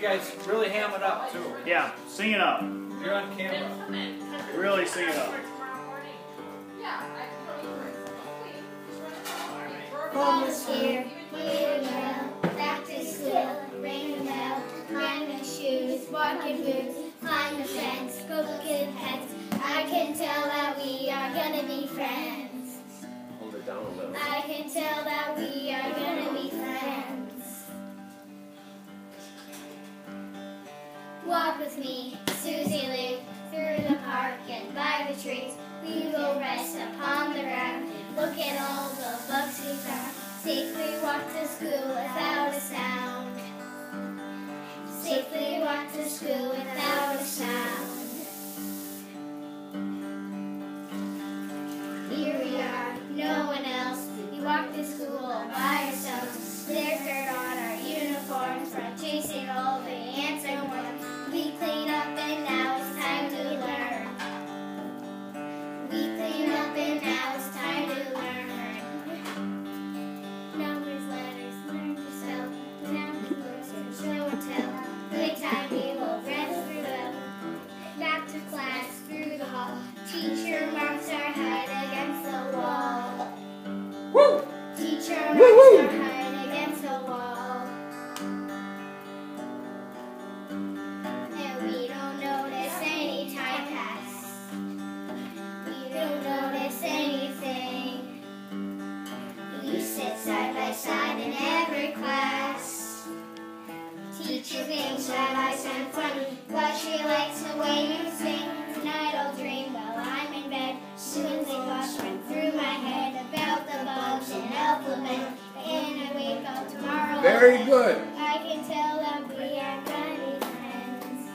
You guys really ham it up too. Yeah, sing it up. You're on camera. Really sing it up. Almost here, here now, back to school, ring the bell, find my shoes, walking boots, climb the fence, go get pets. I can tell that we are gonna be friends. Hold it down a little. I can tell that we are gonna be friends. Walk with me, Susie Lou, through the park and by the trees. We will rest upon the ground, look at all the bugs we found. Safely walk to school without a sound. Safely walk to school without a sound. Here we are, no one else. We walk to school all by ourselves. There's dirt on our uniforms from chasing all the ants and worms. We clean up and now it's time to learn. We clean up and now it's time to learn. Numbers, letters, learn to spell. Now words and show and tell. Playtime we will rest through them. Back to class through the hall. Teacher marks our head against the wall. Woo! Teacher marks our head against the wall. And we don't notice any time pass. We don't notice anything. We sit side by side in every class. Teacher thinks that I sound funny, but she likes the way you sing. Tonight I'll dream while I'm in bed. Soon the thoughts run through my head about the bugs and alphabet. And I wake up tomorrow. Very good. I can tell that we are gonna be friends.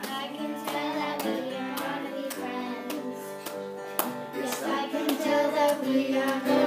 I can tell that we are gonna be friends. Yes, I can tell that we are gonna be friends.